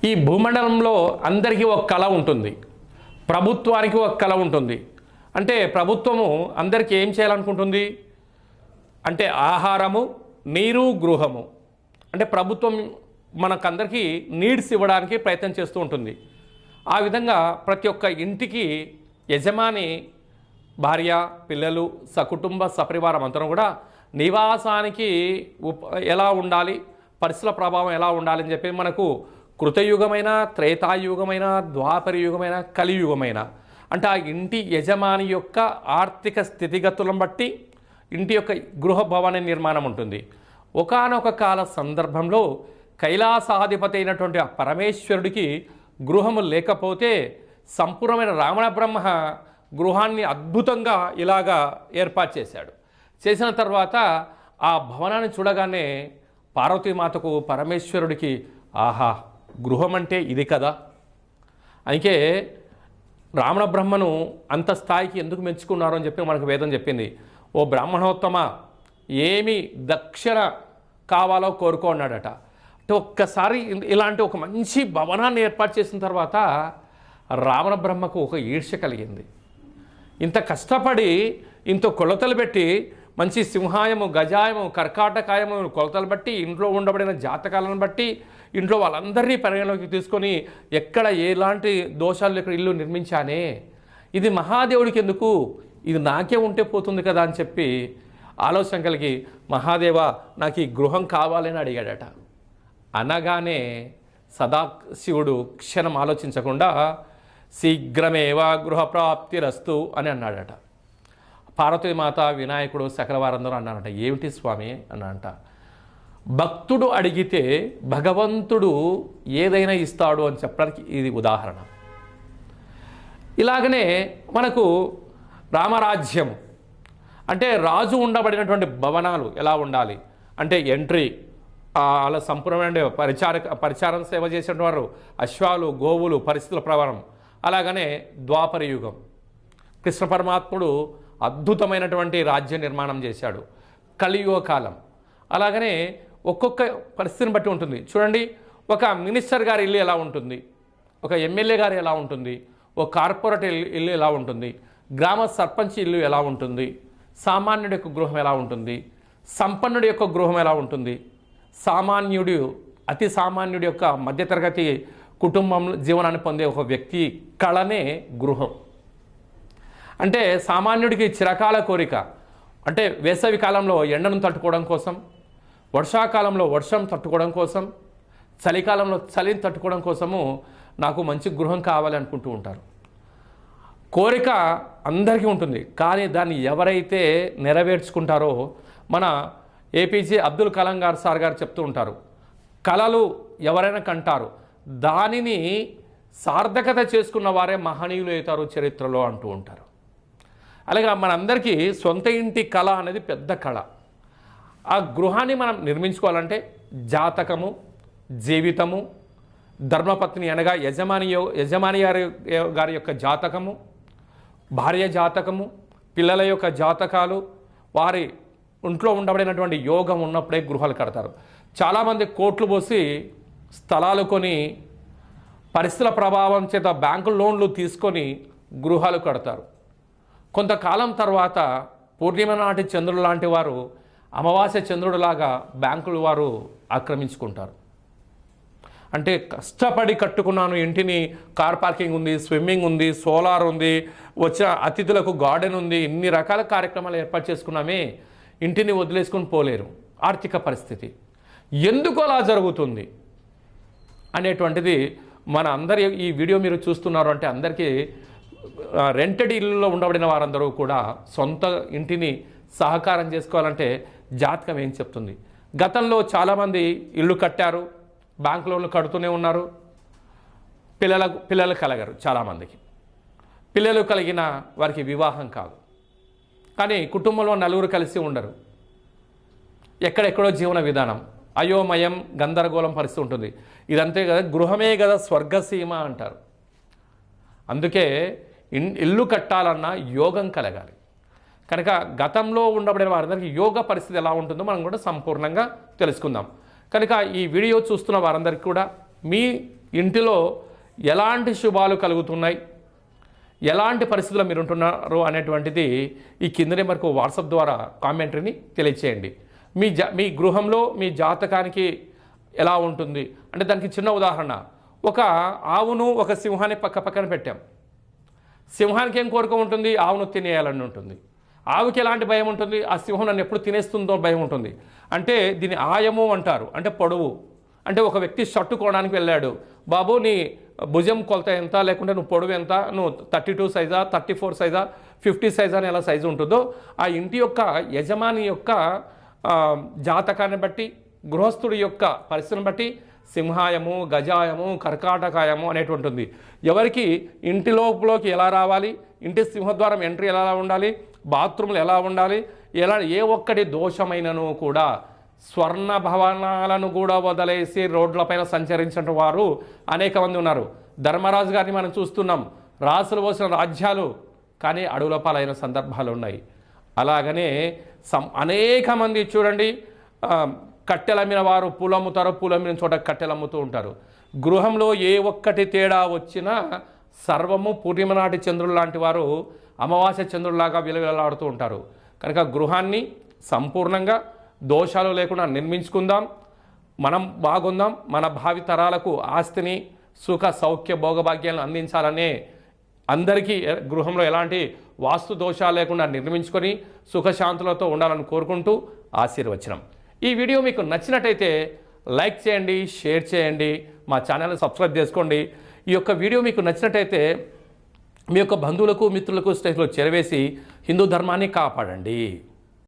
ఈ భూమండలంలో అందరికీ ఒక కళ ఉంటుంది, ప్రభుత్వానికి ఒక కళ ఉంటుంది. అంటే ప్రభుత్వము అందరికీ ఏం చేయాలనుకుంటుంది అంటే ఆహారము, నీరు, గృహము. అంటే ప్రభుత్వం మనకందరికీ నీడ్స్ ఇవ్వడానికి ప్రయత్నం చేస్తూ ఉంటుంది. ఆ విధంగా ప్రతి ఒక్క ఇంటికి యజమాని భార్య, పిల్లలు, సకుటుంబ సపరివారం అంతా కూడా నివాసానికి ఎలా ఉండాలి, పరిసర ప్రభావం ఎలా ఉండాలని చెప్పి మనకు కృతయుగమైన, త్రేతాయుగమైన, ద్వాపరయుగమైన, కలియుగమైన అంటే ఆ ఇంటి యజమాని యొక్క ఆర్థిక స్థితిగతులను బట్టి ఇంటి యొక్క గృహ భవన నిర్మాణం ఉంటుంది. ఒకానొక కాల సందర్భంలో కైలాసాధిపతి అయినటువంటి ఆ పరమేశ్వరుడికి గృహము లేకపోతే సంపూర్ణమైన రావణ బ్రహ్మ గృహాన్ని అద్భుతంగా ఇలాగా ఏర్పాటు చేశాడు. చేసిన తర్వాత ఆ భవనాన్ని చూడగానే పార్వతీమాతకు, పరమేశ్వరుడికి ఆహా, గృహం అంటే ఇది కదా. అందుకే రావణ బ్రహ్మను అంత స్థాయికి ఎందుకు మెచ్చుకున్నారు అని చెప్పి మనకు వేదం చెప్పింది. ఓ బ్రాహ్మణోత్తమ, ఏమి దక్షిణ కావాలో కోరుకో అన్నాడట. అంటే ఒక్కసారి ఇలాంటి ఒక మంచి భవనాన్ని ఏర్పాటు చేసిన తర్వాత రావణ బ్రహ్మకు ఒక ఈర్ష్య కలిగింది. ఇంత కష్టపడి ఇంత కొలతలు పెట్టి మంచి సింహాయము, గజాయము, కర్కాటకాయము కొలతలు బట్టి ఇంట్లో ఉండబడిన జాతకాలను బట్టి ఇంట్లో వాళ్ళందరినీ పరిగణలోకి తీసుకొని ఎక్కడ ఎలాంటి దోషాలు ఇక్కడ ఇల్లు నిర్మించానే, ఇది మహాదేవుడికి ఎందుకు, ఇది నాకే ఉంటే పోతుంది కదా అని చెప్పి ఆలోచన కలిగి మహాదేవ నాకు ఈ గృహం కావాలని అడిగాడట. అనగానే సదాశివుడు క్షణం ఆలోచించకుండా శీఘ్రమేవా గృహప్రాప్తిరస్తు అని అన్నాడట. పార్వతీమాత, వినాయకుడు, సకల వారందరూ అన్నారట, ఏమిటి స్వామి అన్నారంట. భక్తుడు అడిగితే భగవంతుడు ఏదైనా ఇస్తాడు అని చెప్పడానికి ఇది ఉదాహరణ. ఇలాగనే మనకు రామరాజ్యం అంటే రాజు ఉండబడినటువంటి భవనాలు ఎలా ఉండాలి అంటే ఎంట్రీ, అలా సంపూర్ణమైన పరిచారం సేవ చేసిన వారు, అశ్వాలు, గోవులు, పరిస్థితుల ప్రకారం. అలాగనే ద్వాపర యుగం కృష్ణ పరమాత్ముడు అద్భుతమైనటువంటి రాజ్య నిర్మాణం చేశాడు. కలియుగ కాలం అలాగనే ఒక్కొక్క పరిస్థితిని బట్టి ఉంటుంది. చూడండి, ఒక మినిస్టర్ గారి ఇల్లు ఎలా ఉంటుంది, ఒక ఎమ్మెల్యే గారు ఎలా ఉంటుంది, ఒక కార్పొరేట్ ఇల్లు ఎలా ఉంటుంది, గ్రామ సర్పంచ్ ఇల్లు ఎలా ఉంటుంది, సామాన్యుడి యొక్క గృహం ఎలా ఉంటుంది, సంపన్నుడి యొక్క గృహం ఎలా ఉంటుంది, సామాన్యుడు, అతి సామాన్యుడి యొక్క మధ్యతరగతి కుటుంబంలో జీవనాన్ని పొందే ఒక వ్యక్తి కళనే గృహం. అంటే సామాన్యుడికి చిరకాల కోరిక అంటే వేసవి కాలంలో ఎండను తట్టుకోవడం కోసం, వర్షాకాలంలో వర్షం తట్టుకోవడం కోసం, చలికాలంలో చలిని తట్టుకోవడం కోసము నాకు మంచి గృహం కావాలి అనుకుంటూ ఉంటారు. కోరిక అందరికీ ఉంటుంది, కానీ దాన్ని ఎవరైతే నెరవేర్చుకుంటారో మన ఏపీజే అబ్దుల్ కలాం గారు సార్ గారు చెప్తూ ఉంటారు, కళలు ఎవరైనా కంటారు, దానిని సార్థకత చేసుకున్న వారే మహనీయులు అవుతారు చరిత్రలో అంటూ ఉంటారు. అలాగే మనందరికీ సొంత ఇంటి కళ అనేది పెద్ద కళ. ఆ గృహాన్ని మనం నిర్మించుకోవాలంటే జాతకము, జీవితము, ధర్మపత్ని అనగా యజమాని గారి యొక్క జాతకము, భార్య జాతకము, పిల్లల యొక్క జాతకాలు, వారి ఇంట్లో ఉండబడినటువంటి యోగం ఉన్నప్పుడే గృహాలు కడతారు. చాలామంది కోట్లు పోసి స్థలాలు కొని పరిస్థితుల ప్రభావం చేత బ్యాంకు లోన్లు తీసుకొని గృహాలు కడతారు. కొంతకాలం తర్వాత పూర్ణిమ నాటి చంద్రుడు లాంటి వారు అమావాస్య చంద్రుడిలాగా బ్యాంకులు వారు ఆక్రమించుకుంటారు. అంటే కష్టపడి కట్టుకున్నాను ఇంటిని, కార్ పార్కింగ్ ఉంది, స్విమ్మింగ్ ఉంది, సోలార్ ఉంది, వచ్చిన అతిథులకు గార్డెన్ ఉంది, ఇన్ని రకాల కార్యక్రమాలు ఏర్పాటు చేసుకున్నామే, ఇంటిని వదిలేసుకొని పోలేరు. ఆర్థిక పరిస్థితి ఎందుకు అలా జరుగుతుంది అనేటువంటిది మన అందరి ఈ వీడియో మీరు చూస్తున్నారు అంటే అందరికీ రెంటెడ్ ఇల్లులో ఉండబడిన వారందరూ కూడా సొంత ఇంటిని సహకారం చేసుకోవాలంటే జాతకం ఏం చెప్తుంది. గతంలో చాలామంది ఇల్లు కట్టారు, బ్యాంక్ లోన్లు కడుతూనే ఉన్నారు, పిల్లలు కలగరు. చాలామందికి పిల్లలు కలిగిన వారికి వివాహం కాదు, కానీ కుటుంబంలో నలుగురు కలిసి ఉండరు, ఎక్కడెక్కడో జీవన విధానం, అయోమయం, గందరగోళం పరిస్థితి ఉంటుంది. ఇదంతే కదా, గృహమే కదా స్వర్గసీమ అంటారు. అందుకే ఇల్లు కట్టాలన్నా యోగం కలగాలి. కనుక గతంలో ఉండబడిన వారందరికీ యోగ పరిస్థితి ఎలా ఉంటుందో మనం కూడా సంపూర్ణంగా తెలుసుకుందాం. కనుక ఈ వీడియో చూస్తున్న వారందరికీ కూడా మీ ఇంటిలో ఎలాంటి శుభాలు కలుగుతున్నాయి, ఎలాంటి పరిస్థితుల్లో మీరు ఉంటున్నారు అనేటువంటిది ఈ కింద నెంబర్కు వాట్సాప్ ద్వారా కామెంటరీని తెలియచేయండి. మీ గృహంలో మీ జాతకానికి ఎలా ఉంటుంది అంటే దానికి చిన్న ఉదాహరణ, ఒక ఆవును ఒక సింహాన్ని పక్కన పెట్టాం. సింహానికి ఏం కోరిక ఉంటుంది? ఆవును తినేయాలని ఉంటుంది. ఆవుకి ఎలాంటి భయం ఉంటుంది? ఆ సింహం నన్ను ఎప్పుడు తినేస్తుందో భయం ఉంటుంది. అంటే దీన్ని ఆయము అంటారు, అంటే పొడవు. అంటే ఒక వ్యక్తి షర్టు కొనడానికి వెళ్ళాడు, బాబు నీ భుజం కొలత ఎంత, లేకుంటే నువ్వు పొడవు ఎంత, నువ్వు 32 సైజా, 34 సైజా, 50 సైజా అని ఎలా సైజు ఉంటుందో ఆ ఇంటి యొక్క యజమాని యొక్క జాతకాన్ని బట్టి, గృహస్థుడి యొక్క పరిస్థితిని బట్టి సింహాయము, గజాయము, కర్కాటకాయము అనేటువంటి ఉంటుంది. ఎవరికి ఇంటి లోపలికి ఎలా రావాలి, ఇంటి సింహద్వారం ఎంట్రీ ఎలా ఉండాలి, బాత్రూమ్లు ఎలా ఉండాలి, ఏ ఒక్కటి దోషమైనను కూడా స్వర్ణ భవనాలను కూడా వదిలేసి రోడ్లపైన సంచరించిన వారు అనేక మంది ఉన్నారు. ధర్మరాజు గారిని మనం చూస్తున్నాం, రాసులు పోసిన రాజ్యాలు కానీ అడవుల పాలైన సందర్భాలు ఉన్నాయి. అలాగనే అనేక మంది చూడండి, కట్టెలమ్మిన వారు పూలు అమ్ముతారు, పూలు అమ్మిన చోట కట్టెలు అమ్ముతూ ఉంటారు. గృహంలో ఏ ఒక్కటి తేడా వచ్చినా సర్వము పూర్ణిమ నాటి చంద్రులు లాంటి వారు అమావాస్య చంద్రులాగా విలవిలలాడుతూ ఉంటారు. కనుక గృహాన్ని సంపూర్ణంగా దోషాలు లేకుండా నిర్మించుకుందాం, మనం బాగుందాం, మన భావి తరాలకు ఆస్తిని, సుఖ సౌఖ్య భోగభాగ్యాలను అందించాలనే అందరికీ గృహంలో ఎలాంటి వాస్తు దోషాలు లేకుండా నిర్మించుకొని సుఖశాంతులతో ఉండాలని కోరుకుంటూ ఆశీర్వచనం. ఈ వీడియో మీకు నచ్చినట్టయితే లైక్ చేయండి, షేర్ చేయండి, మా ఛానల్ని సబ్స్క్రైబ్ చేసుకోండి. ఈ యొక్క వీడియో మీకు నచ్చినట్టయితే మీ యొక్క బంధువులకు, మిత్రులకు, స్నేహితులకు చేరవేసి హిందూ ధర్మాన్ని కాపాడండి.